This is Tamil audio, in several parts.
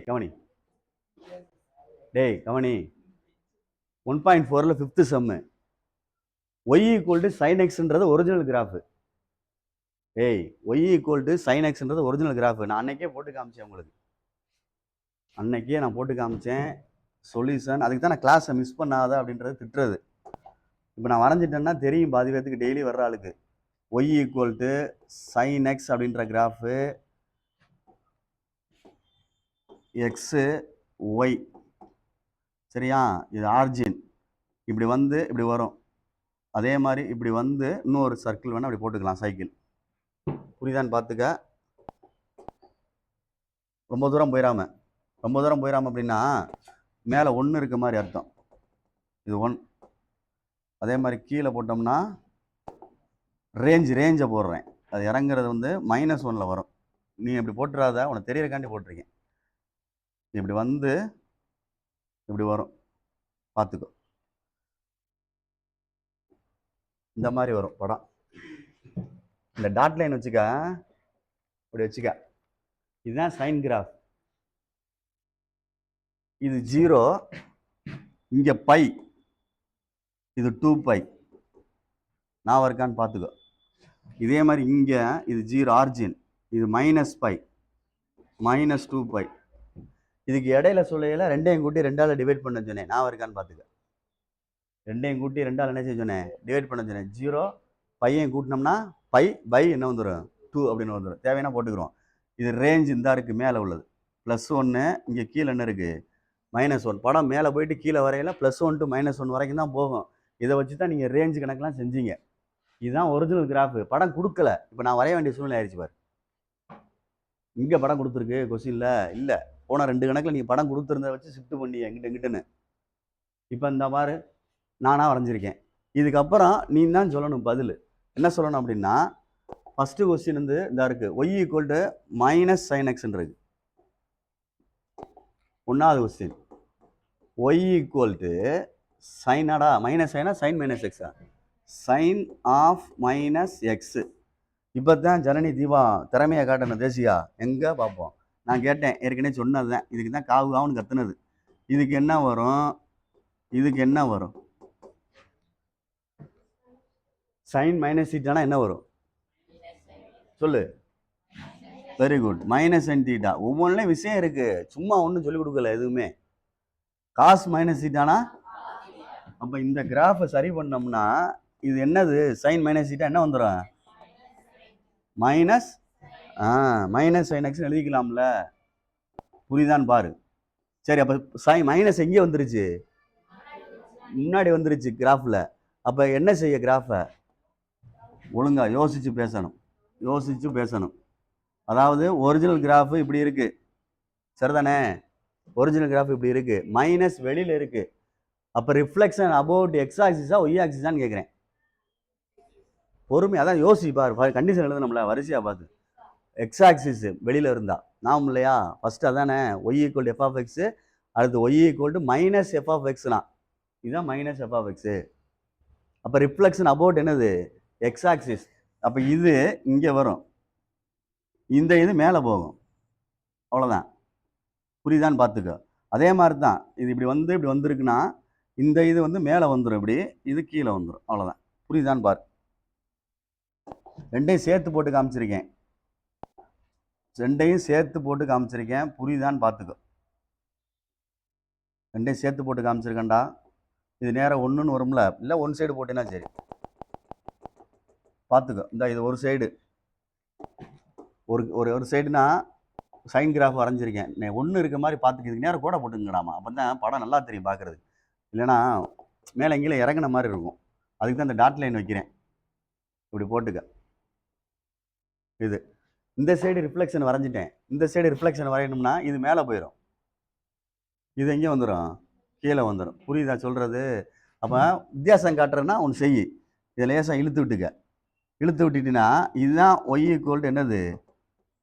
கவனி டேய் கவனி 1.4ல் 5th sum y equal to sine எக்ஸ்ன்றது ஒரிஜினல் கிராஃபு. ஏய் y ஈக்குவல் டு சைன் எக்ஸ்ன்றது ஒரிஜினல் கிராஃபு. நான் அன்னைக்கே போட்டு காமிச்சேன் உங்களுக்கு. நான் போட்டு காமிச்சேன் சொல்யூஷன். அதுக்கு தான் நான் கிளாஸை மிஸ் பண்ணாத அப்படின்றது திட்டுறது. இப்போ நான் வரைஞ்சிட்டேன்னா தெரியும் பாதி பேத்துக்கு டெய்லி வர்ற ஆளுக்கு. y equal to sine x அப்படின்ற கிராஃபு எக்ஸு ஒய் சரியா, இது ஆர்ஜின். இப்படி வந்து இப்படி வரும். அதே மாதிரி இப்படி வந்து இன்னொரு சர்க்கிள் வேணால் அப்படி போட்டுக்கலாம் சைக்கிள். புரியுதான்னு பார்த்துக்க. ரொம்ப தூரம் போயிடாம அப்படின்னா மேலே 1 இருக்க மாதிரி அர்த்தம். இது 1. அதே மாதிரி கீழே போட்டோம்னா ரேஞ்சை போடுறேன். அது இறங்குறது வந்து -1ல் வரும். நீ இப்படி போட்டுறாத, உனக்கு தெரியறக்காண்டி போட்டிருக்கேன். இப்படி வந்து இப்படி வரும் பார்த்துக்கோ. இந்த மாதிரி வரும் படம். இந்த டாட் லைன் வச்சுக்க, இப்படி வச்சுக்க. இதுதான் சைன் கிராஃப். இது 0, இங்கே பை, இது 2π. நான் இருக்கான்னு பார்த்துக்கோ. இதே மாதிரி இங்கே இது 0 ஆர்ஜின், இது -π -2π. இதுக்கு இடையில சொல்லையில 2ஐயும் கூட்டி 2ஆல் டிவைட் பண்ண சொன்னேன். நான் இருக்கான்னு பார்த்துக்க. 2ஐயும் கூட்டி 2ஆல் என்ன செய்ய சொன்னேன்? டிவைட் பண்ண சொன்னேன். 0 பையன் கூட்டினோம்னா பை பை என்ன வந்துடும்? 2 அப்படின்னு வந்துடும். தேவைன்னா போட்டுக்கிறோம். இது ரேஞ்ச் இந்த இருக்குது மேலே உள்ளது +1. இங்கே கீழே என்ன இருக்குது? -1. படம் மேலே போயிட்டு கீழே வரையில +1 to -1 வரைக்கும் தான் போகும். இதை வச்சு தான் நீங்கள் ரேஞ்சு கணக்கெலாம் செஞ்சீங்க. இதுதான் ஒரிஜினல் கிராஃபு. படம் கொடுக்கல. இப்போ நான் வரைய வேண்டிய சூழ்நிலை ஆயிடுச்சு பாரு. இங்கே படம் கொடுத்துருக்கு கொஸ்டின்ல இல்லை. போன 2 கணக்கில் நீங்கள் படம் கொடுத்துருந்த வச்சு ஷிஃப்ட் பண்ணி எங்கிட்டுன்னு. இப்போ இந்த மாதிரி நானாக வரைஞ்சிருக்கேன். இதுக்கப்புறம் நீ தான் சொல்லணும் பதில். என்ன சொல்லணும் அப்படின்னா, ஃபஸ்ட்டு கொஸ்டின் வந்து இதாக இருக்குது. y equal to -sin x இருக்கு. 1வது கொஸ்டின் y ஈக்குவல் டு சைனாடா -sin -x sin of -x. இப்போ தான் ஜனனி தீபா திறமையை காட்டணும். தேசியா எங்கே பார்ப்போம். நான் கேட்டேன், ஏற்கனவே சொன்னது தான். இதுக்கு தான் காவுன்னு கத்துனது. இதுக்கு என்ன வரும்? sin -θனா என்ன வரும் சொல்லு. Very good. -sin θ. ஒவ்வொன்றுலையும் விஷயம் இருக்கு. சும்மா ஒன்றும் சொல்லிக் கொடுக்கல எதுவுமே. cos -θனா அப்போ இந்த கிராஃபை சரி பண்ணோம்னா இது என்னது? sin -θ என்ன வந்துடும்? -sin x எழுதிக்கலாம்ல. புரியுதான்னு பாரு. சரி, அப்போ மைனஸ் எங்கே வந்துருச்சு? முன்னாடி வந்துருச்சு கிராஃபில். அப்போ என்ன செய்ய? கிராஃபை ஒழுங்கா யோசிச்சு பேசணும். அதாவது ஒரிஜினல் கிராஃபு இப்படி இருக்கு, சரிதானே? ஒரிஜினல் கிராஃப் இப்படி இருக்கு, மைனஸ் வெளியில் இருக்கு. அப்போ ரிஃப்ளெக்ஷன் அபவுட் x ஆக்சிஸா y ஆக்சிஸான்னு கேட்குறேன். பொறுமை, அதான் யோசிப்பார். கண்டிஷன் எழுதணும்ல வரிசையாக பார்த்து. x ஆக்சிஸ் வெளியில் இருந்தா நாம் இல்லையா? ஃபஸ்ட்டு அதானே y ஈக்குவல் டு f(x), அடுத்து y ஈக்குவல் டு -f(x)னா இதுதான் -f(x). அப்போ ரிஃப்ளெக்ஷன் அபவுட் என்னது? x axis. அப்போ இது இங்கே வரும், இந்த இது மேலே போகும். அவ்வளோதான். புரியுதான்னு பார்த்துக்க. அதே மாதிரி தான் இது இப்படி வந்திருக்குன்னா இந்த இது வந்து மேலே வந்துடும், இப்படி இது கீழே வந்துடும். அவ்வளோதான். புரியுதான்னு பாரு. 2ஐயும் சேர்த்து போட்டு காமிச்சிருக்கேன். புரியுதான்னு பார்த்துக்கோ. 2ஐயும் சேர்த்து போட்டு காமிச்சிருக்கேன்டா. இது நேரம் 1ன்னு வரும்ல, இல்லை 1 சைடு போட்டேன்னா சரி. பார்த்துக்கோ. இந்த இது ஒரு சைடு, ஒரு சைடுனா சைன் கிராஃப் வரைஞ்சிருக்கேன். 1 இருக்க மாதிரி பார்த்துக்க. இதுக்கு நேரம் கூட போட்டுங்கடாமா. அப்போ தான் படம் நல்லா தெரியும் பார்க்குறது. இல்லைன்னா மேலே கீழே இறங்கின மாதிரி இருக்கும். அதுக்கு தான் இந்த டாட் லைன் வைக்கிறேன். இப்படி போட்டுக்க. இது இந்த சைடு ரிஃப்ளெக்ஷன் வரைஞ்சிட்டேன். இந்த சைடு ரிஃப்ளெக்ஷன் வரையணும்னா இது மேலே போயிடும், இது எங்கே வந்துடும்? கீழே வந்துடும். புரியுதா சொல்கிறது? அப்போ வித்தியாசம் காட்டுறேன்னா ஒன்று செய். இதை லேசாக இழுத்து விட்டுட்டினா இதுதான் y ஈக்குவல் டு என்னது?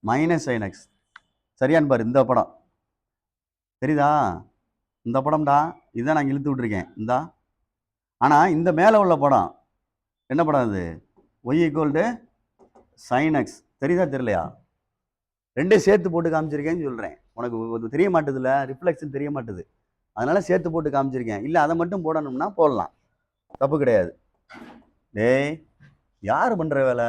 -sin x. சரியான்னு பாரு. இந்த படம் தெரியுதா? இந்த படம்டா, இதுதான் நான் இழுத்து விட்டுருக்கேன். ஆனால் இந்த மேலே உள்ள படம் என்ன படம்? அது y equal to sin x. தெரியுதா தெரியலையா? 2ஐயும் சேர்த்து போட்டு காமிச்சிருக்கேன்னு சொல்கிறேன். உனக்கு தெரிய மாட்டுதுல, ரிஃப்ளெக்ஷன் தெரிய மாட்டுது. அதனால சேர்த்து போட்டு காமிச்சிருக்கேன். இல்லை அதை மட்டும் போடணும்னா போடலாம், தப்பு கிடையாது. டேய், யார் பண்ற வேலை?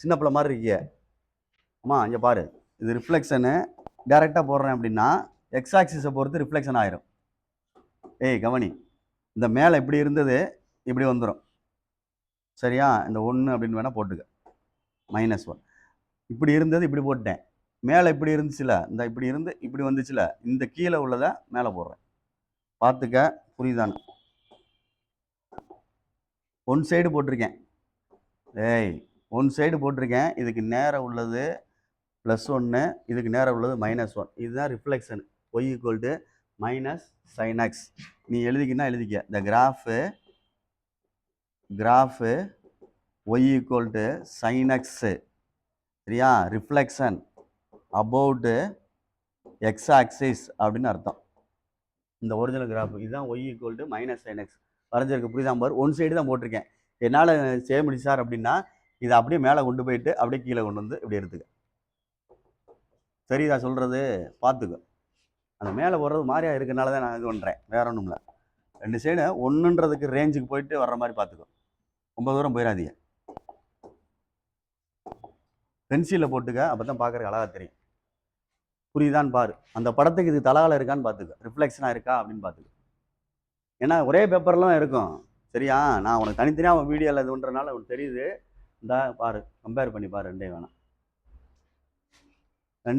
சின்ன பிள்ளை மாதிரி இருக்கிய. அம்மா இங்கே பாரு, இது ரிஃப்ளெக்ஷனு டைரெக்டாக போடுறேன் அப்படின்னா எக்ஸ் ஆக்சிஸை பொறுத்து ரிஃப்ளெக்ஷன் ஆயிரும். ஏய் கவனி, இந்த மேலே இப்படி இருந்தது இப்படி வந்துடும், சரியா? இந்த 1 அப்படின்னு வேணால் போட்டுக்க, -1. இப்படி இருந்தது இப்படி போட்டேன், மேலே இப்படி இருந்துச்சுல, இந்த இப்படி இருந்து இப்படி வந்துச்சுல, இந்த கீழே உள்ளதை மேலே போடுறேன். பார்த்துக்க, புரியுதானு? ஒன் சைடு போட்டிருக்கேன். ஏய், ஒன் சைடு போட்டிருக்கேன். இதுக்கு நேரம் உள்ளது +1, இதுக்கு நேரம் உள்ளது -1. இதுதான் ரிஃப்ளெக்ஷன். y = -sin x. நீ எழுதிக்கினா எழுதிக்க. இந்த கிராஃபு y = sin x, சரியா? ரிஃப்ளெக்ஷன் அபவுட் எக்ஸ் ஆக்சிஸ் அப்படின்னு அர்த்தம். இந்த ஒரிஜினல் கிராஃப் இதுதான் y = -sin x வரைஞ்சிருக்கு, புரியுதா பாரு? ஒன் சைடு தான் போட்டிருக்கேன். என்னால் செய்ய முடியும் சார் அப்படின்னா இதை அப்படியே மேலே கொண்டு போயிட்டு அப்படியே கீழே கொண்டு வந்து இப்படி எடுத்துக்க. சரிதா சொல்கிறது? பார்த்துக்க. அந்த மேலே போடுறது மாதிரியா இருக்கிறனால தான் நான் இது பண்ணுறேன், வேற ஒன்றும் இல்லை. 2 சைடு 1ன்றதுக்கு ரேஞ்சுக்கு போயிட்டு வர்ற மாதிரி பார்த்துக்கோ, ரொம்ப தூரம் போயிடாதீங்க. பென்சிலில் போட்டுக்க, அப்போ தான் பார்க்குறக்கு அழகாக தெரியும். புரியுதான்னு பாரு. அந்த படத்துக்கு இது தலாவில் இருக்கான்னு பார்த்துக்க, ரிஃப்ளெக்ஷனாக இருக்கா அப்படின்னு பார்த்துக்க. ஏன்னா ஒரே பேப்பர்லாம் இருக்கும், சரியா? நான் உனக்கு தனித்தனியாக அவன் வீடியோவில் இது பண்ணுறதுனால உனக்கு தெரியுது. இந்த பாரு, கம்பேர் பண்ணி பாரு, ரெண்டே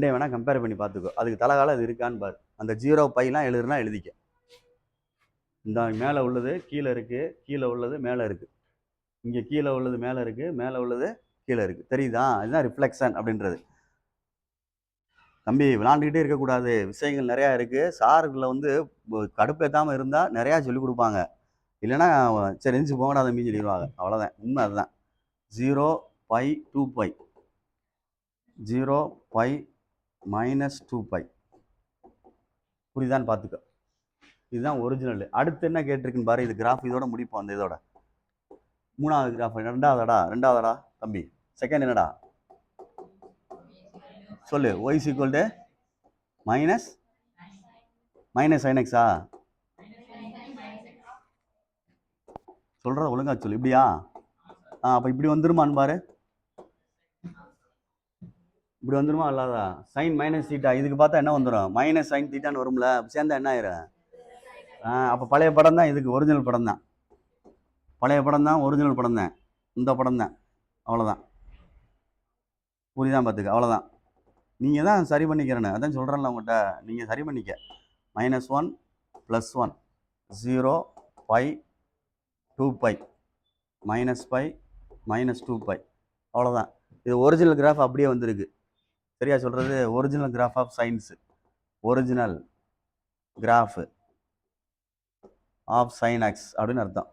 வேணாம் கம்பேர் பண்ணி பார்த்துக்கோ. அதுக்கு தலைகால இது இருக்கான்னு பாரு. அந்த 0 பைலாம் எழுதுனா எழுதிக்க. இந்த மேலே உள்ளது கீழே இருக்குது, கீழே உள்ளது மேலே இருக்குது, இங்கே கீழே உள்ளது மேலே இருக்குது, மேலே உள்ளது கீழே இருக்குது. தெரியுதா? இதுதான் ரிஃப்ளெக்ஷன் அப்படின்றது. தம்பி, விளாண்டுக்கிட்டே இருக்கக்கூடாது, விஷயங்கள் நிறையா இருக்குது. சார்களில் வந்து கடுப்பேற்றாமல் இருந்தால் நிறையா சொல்லிக் கொடுப்பாங்க. இல்லைன்னா சரி எரிஞ்சு போங்கடா தம்பின்னு சொல்லிடுவாங்க. அவ்வளோதான், உண்மை அதுதான். 0 π 2 π 0 π -2 π. புரியுதான்னு பார்த்துக்க. இதுதான் ஒரிஜினல். அடுத்து என்ன கேட்டிருக்குன்னு பாரு. இது கிராஃப் இதோட முடிப்போம். அந்த இதோட 3வது கிராஃப் ரெண்டாவதடா தம்பி. செகண்ட் என்னடா சொல்லு? y = -sin x. சொல்கிறத ஒழுங்கா சொல்லு. இப்படியா? அப்போ இப்படி வந்துருமான்னு பாரு. இப்படி வந்துருமா இல்லாதா? sin -θ. இதுக்கு பார்த்தா என்ன வந்துடும்? -sin θன்னு வரும்ல, சேர்ந்தா என்ன ஆயிரும்? அப்போ பழைய படம் தான், இதுக்கு ஒரிஜினல் படம் தான். பழைய படம் தான், ஒரிஜினல் படம் தான், இந்த படம் தான். அவ்வளோதான், புரியுதான்? பார்த்துக்க, அவ்வளோதான். நீங்கள் தான் சரி பண்ணிக்கிறேன்னு அதான் சொல்கிறேன்ல உங்கள்கிட்ட. நீங்கள் சரி பண்ணிக்க. -1 +1 0 π 2 π -π -2 π. அவ்வளோதான். இது ஒரிஜினல் கிராஃப் அப்படியே வந்திருக்கு. சரியா சொல்கிறது? Original graph of sine x, original graph of sin x அப்படின்னு அர்த்தம்.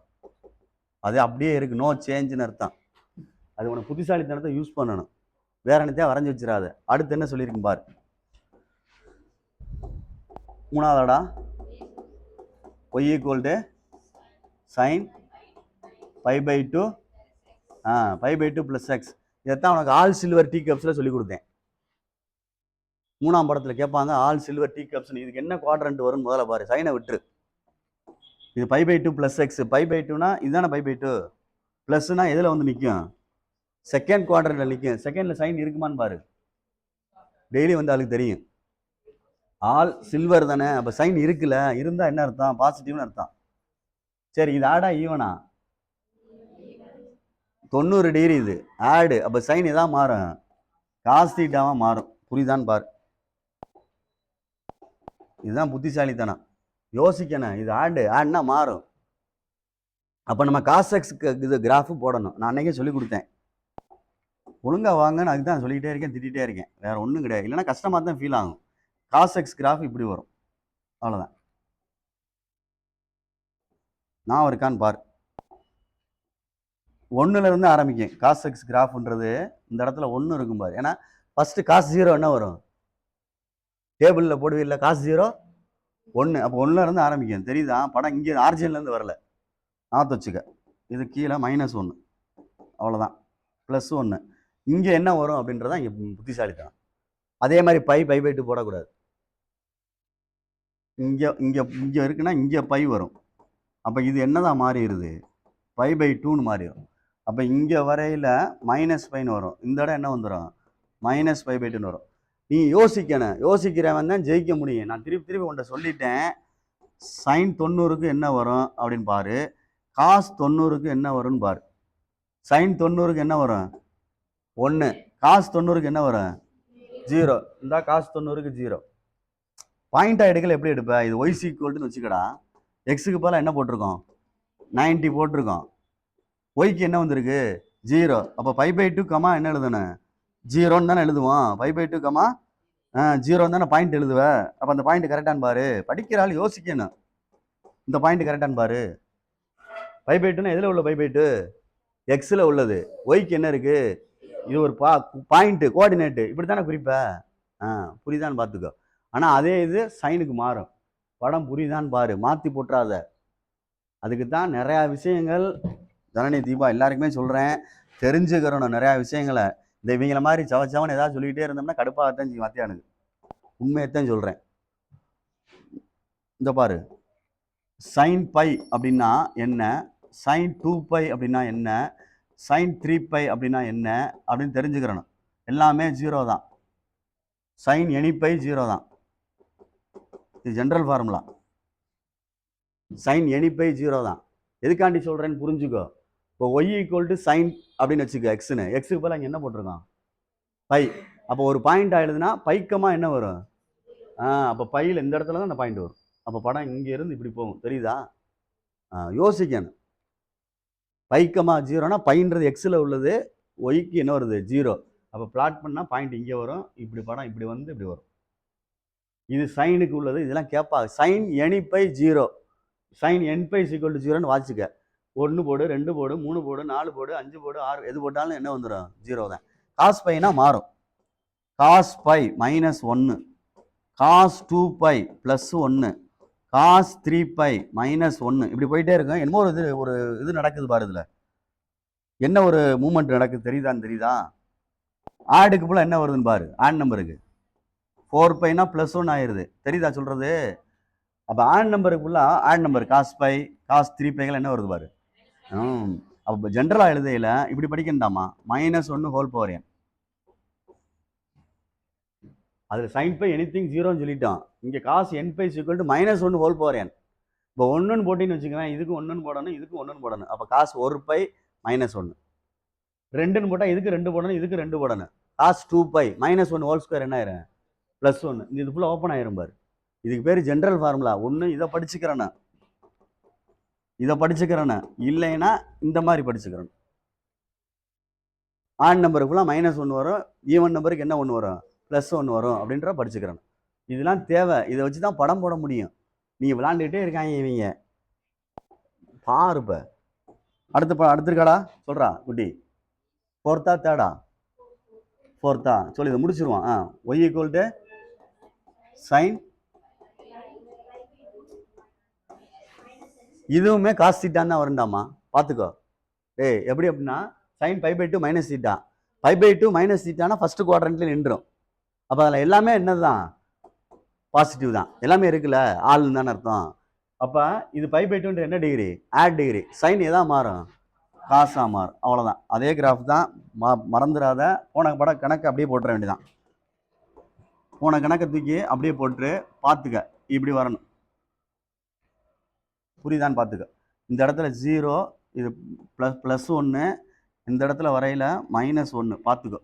அது அப்படியே இருக்குது, நோ சேஞ்சுன்னு அர்த்தம். அது உனக்கு புத்திசாலித்தனத்தை யூஸ் பண்ணணும், வேற என்னத்தையும் வரைஞ்சி வச்சிடாது. அடுத்து என்ன சொல்லியிருக்கும் பாரு. 3வதடா y = sin π/2 π/2 + x. இதைத்தான் உனக்கு ஆல் சில்வர் டீ கப்ஸில் சொல்லி கொடுத்தேன். 3ஆம் படத்தில் கேட்பாங்க ஆல் சில்வர் டீ கப்ஸ். இதுக்கு என்ன குவாட்ரண்ட் வரும்னு முதல்ல பாரு. சைனை விட்டுரு. இது π/2 + x. π/2னா இதுதானே π/2. ப்ளஸ்னா எதில் வந்து நிற்கும்? செகண்ட் குவாட்ரண்ட்டில் நிற்கும். செகண்டில் சைன் இருக்குமான்னு பாரு. டெய்லி வந்து அதுக்கு தெரியும். ஆல் சில்வர் தானே, அப்போ சைன் இருக்குல்ல, இருந்தால் என்ன அர்த்தம்? பாசிட்டிவ்னு அர்த்தம். சரி, இது ஆடா ஈவனா? 90 டிகிரி இது ஆடு. அப்போ சைன் எதாவது மாறும், காஸ் தீட்டாவாக மாறும். புரியுதான்னு பாரு. இதுதான் புத்திசாலித்தனம், யோசிக்கணும். இது ஆடுனா மாறும். அப்போ நம்ம காஸ் எக்ஸ்க்கு இது கிராஃபு போடணும். நான் அன்றைக்கே சொல்லி கொடுத்தேன். ஒழுங்காக வாங்கன்னு அதுக்கு தான் சொல்லிக்கிட்டே இருக்கேன், திட்டிகிட்டே இருக்கேன். வேறு ஒன்றும் கிடையாது. இல்லைன்னா கஷ்டமாக தான் ஃபீல் ஆகும். காஸ் எக்ஸ் கிராஃப் இப்படி வரும், அவ்வளோதான். நான் இருக்கான்னு பாரு. 1லேருந்து ஆரம்பிக்கும் காஸ் எக்ஸ் கிராஃப்ன்றது. இந்த இடத்துல 1 இருக்கும் பாரு. ஏன்னா ஃபஸ்ட்டு காஸ் 0 என்ன வரும்? டேபிளில் போடுவீல்ல, காஸ் 0 1. அப்போ 1லேருந்து ஆரம்பிக்கும். தெரியுதா? படம் இங்கே ஆர்ஜின்லேருந்து வரல, நான் வச்சுக்க. இது கீழே -1. அவ்வளோதான். +1 இங்கே என்ன வரும் அப்படின்றதான் இங்கே புத்திசாலித்தனம். அதே மாதிரி π/2 போடக்கூடாது. இங்கே இங்கே இங்கே இருக்குன்னா இங்கே பை வரும். அப்போ இது என்னதான் மாறிடுது, π/2ன்னு மாறிடும். அப்போ இங்கே வரையில் -πன்னு வரும். இந்த இடம் என்ன வந்துடும், -π/2ன்னு வரும். நீ யோசிக்கணும், யோசிக்கிறவன் தான் ஜெயிக்க முடியும். நான் திருப்பி திருப்பி உன்ட்ட சொல்லிட்டேன். sin 90க்கு என்ன வரும் அப்படின்னு பாரு, cos 90க்கு என்ன வரும்னு பாரு. sin 90க்கு என்ன வரும் 1, cos 90க்கு என்ன வரும் 0. இந்த cos 90க்கு 0. பாயிண்டா எடுக்கல எப்படி எடுப்ப, இது y = வச்சுக்கடா, எக்ஸுக்கு பதிலாக என்ன போட்டிருக்கோம் 90 போட்டிருக்கோம், ஒய்க்கு என்ன வந்திருக்கு 0. அப்போ π/2 என்ன எழுதணும் 0ன்னு தானே எழுதுவோம். π/2 0ன்னு தானே பாயிண்ட் எழுதுவ. அப்போ அந்த பாயிண்ட் கரெக்டான்னு பாரு. படிக்கிற ஆள் யோசிக்கணும். இந்த பாயிண்ட் கரெக்டான்னு பாரு. π/2ன்னா எதில் உள்ள π/2, எக்ஸில் உள்ளது. ஒய்க்கு என்ன இருக்கு, இது ஒரு பாயிண்ட் கோஆர்டினேட்டு, இப்படி தானே குறிப்ப. புரியுதான்னு பார்த்துக்கோ. ஆனால் அதே இது சைனுக்கு மாறும். படம் புரியுதான்னு பாரு, மாற்றி போட்டுறாத. அதுக்கு தான் நிறையா விஷயங்கள் ஜனனி தீபா எல்லாருக்குமே சொல்கிறேன், தெரிஞ்சுக்கிறோம் நிறையா விஷயங்களை. இந்த இவங்கள மாதிரி சவச்சவன் ஏதாவது சொல்லிக்கிட்டே இருந்தோம்னா கடுப்பாகத்தான் செய்யும் மத்தியானுக்கு. உண்மையைத்தான் சொல்கிறேன். இந்த பாரு, sin π அப்படின்னா என்ன, sin 2π அப்படின்னா என்ன, sin 3π அப்படின்னா என்ன அப்படின்னு தெரிஞ்சுக்கிறணும். எல்லாமே 0 தான். sin any π 0 தான். இது ஜென்ரல் ஃபார்முலா. sin any π 0 தான். எதுக்காண்டி சொல்கிறேன்னு புரிஞ்சுக்கோ. இப்போ y = sin அப்படின்னு வச்சுக்கோ, எக்ஸ்னு, எக்ஸுக்கு பதிலாக இங்கே என்ன போட்டிருக்கான் பை. அப்போ ஒரு பாயிண்ட் ஆயிடுதுன்னா பைக்கமா என்ன வரும், அப்போ பையில் இந்த இடத்துல தான் அந்த பாயிண்ட் வரும். அப்போ படம் இங்கே இருந்து இப்படி போகும், தெரியுதா. யோசிக்கணும். π, 0னா பைன்றது எக்ஸில் உள்ளது, ஒய்க்கு என்ன வருது 0. அப்போ பிளாட் பண்ணால் பாயிண்ட் இங்கே வரும், இப்படி படம் இப்படி வந்து இப்படி வரும். இது சைனுக்கு உள்ளது. இதெல்லாம் கேட்பாங்க. sin any π 0, sin nπ = 0ன்னு வாசிக்க. 1 போடு, 2 போடு, 3 போடு, 4 போடு, 5 போடு, 6 எது போட்டாலும் என்ன வந்துடும் 0 தான். cos πனா மாறும். cos π -1, cos 2π +1, cos 3π -1, இப்படி போயிட்டே இருக்கும். என்னமோ ஒரு இது நடக்குது பாரு. இதில் என்ன ஒரு மூமெண்ட் நடக்குது தெரியுதா. ஆடுக்கு போல என்ன வருதுன்னு பாரு. ஆட் நம்பருக்கு 4πனா +1 ஆயிடுது, தெரியுதா சொல்றது. அப்போ ஆட் நம்பருக்குள்ள ஆட் நம்பர் cos π, cos 3π என்ன வருது பாரு. அப்போ ஜென்ரலாக எழுதையில இப்படி படிக்கண்டாமா, -1/n. அதில் sin π anything 0ன்னு சொல்லிட்டோம். இங்கே cos nπ = -1/n. இப்போ 1ன்னு போட்டின்னு வச்சுக்கவேன், இதுக்கு 1ன்னு போடணும், இதுக்கு 1ன்னு போடணும். அப்போ cos 1π -1. 2ன்னு போட்டால் இதுக்கு 2 போடணும், இதுக்கு 2 போடணும். cos 2π -1² என்ன ஆயிரும் +1. இது ஃபுல்லாக ஓப்பன் ஆயிரும் பாரு. இதுக்கு பேர் ஜென்ரல் ஃபார்முலா. ஒன்று இதை படிச்சுக்கிறேன்னு, இல்லைன்னா இந்த மாதிரி படிச்சுக்கிறேன். ஆட் நம்பருக்கு ஃபுல்லாக -1 வரும், ஈவன் நம்பருக்கு என்ன 1 வரும் +1 வரும் அப்படின்ற படிச்சுக்கிறேன். இதெல்லாம் தேவை. இதை வச்சு தான் படம் போட முடியும். நீங்கள் விளாண்டுக்கிட்டே இருக்காங்க இவங்க பாரு. இப்போ அடுத்திருக்காடா சொல்கிறா குட்டி, 4th 3rd 4th சொல்லி இதை முடிச்சிருவான். y = sin, இதுவுமே cos θ தான் வருண்டாமா, பார்த்துக்கோ. எப்படி அப்படின்னா sin π/2 -θ, π/2 -θனா ஃபர்ஸ்ட் குவாட்ரண்ட்ல நின்றுடும். அப்போ அதில் எல்லாமே என்னதான் பாசிட்டிவ் தான், எல்லாமே இருக்குல்ல, ஆள்னு தானே அர்த்தம். அப்போ இது π/2 என்ன டிகிரி, ஆட் டிகிரி. சைன் எதான் மாறும், காசாக மாறும். அவ்வளோதான். அதே கிராஃப் தான், மறந்துடாத. போன படம் கணக்கு அப்படியே போட்டுற வேண்டியதான். போன கணக்கை தூக்கி அப்படியே போட்டு பார்த்துக்க, இப்படி வரணும். புரியுதான்னு பார்த்துக்க. இந்த இடத்துல 0, இது +1, இந்த இடத்துல வரையில் -1 பார்த்துக்கோ.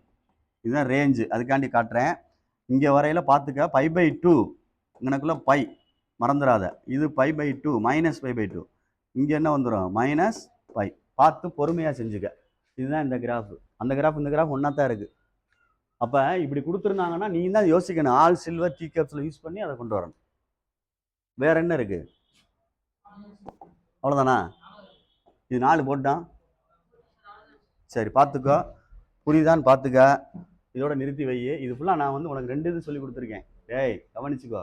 இதுதான் ரேஞ்சு, அதுக்காண்டி காட்டுறேன். இங்கே வரையில் பார்த்துக்க, π/2 இங்கனக்குள்ள பை மறந்துடாத. இது π/2 -π/2, இங்கே என்ன வந்துடும் -π. பார்த்து பொறுமையாக செஞ்சுக்க. இதுதான் இந்த கிராஃப். அந்த கிராஃப் இந்த கிராஃப் ஒன்றா தான் இருக்குது. அப்போ இப்படி கொடுத்துருந்தாங்கன்னா நீ தான் யோசிக்கணும். ஆல் சில்வர் டீ கப்ஸில் யூஸ் பண்ணி அதை கொண்டு வரணும். வேற என்ன இருக்குது, அவ்வளோதானா. இது 4 போட்டான். சரி பார்த்துக்கோ, புரியுதான்னு பார்த்துக்க. இதோட நிறுத்தி வை. இது ஃபுல்லாக நான் உனக்கு 2 இது சொல்லி கொடுத்துருக்கேன். கவனிச்சுக்கோ.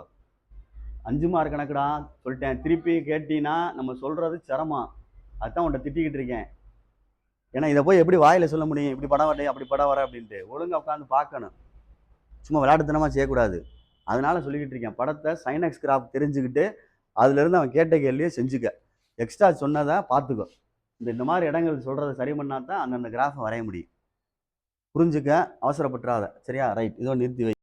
5 மார்க் கணக்குடா சொல்லிட்டேன். திருப்பி கேட்டீங்கன்னா நம்ம சொல்கிறது சிரமம். அதுதான் உன்ட்ட திட்டிக்கிட்டு இருக்கேன். ஏன்னா இதை போய் எப்படி வாயில சொல்ல முடியும், இப்படி படம் வரலையே அப்படி படம் வர அப்படின்ட்டு. ஒழுங்கா உட்காந்து பார்க்கணும், சும்மா விளையாட்டுத்தனமா செய்யக்கூடாது. அதனால சொல்லிக்கிட்டு இருக்கேன், படத்தை சைனக்ஸ் கிராஃப்ட் தெரிஞ்சுக்கிட்டு அதுலேருந்து அவன் கேட்ட கேள்வியை செஞ்சுக்க. எக்ஸ்ட்ரா சொன்னதை பார்த்துக்கோ. இந்த மாதிரி இடங்கள் சொல்கிறத சரி பண்ணால் தான் அந்தந்த கிராஃபை வரைய முடியும். புரிஞ்சுக்க, அவசரப்பட்டுறாத. சரியா? ரைட், இதோ நிறுத்தி வை.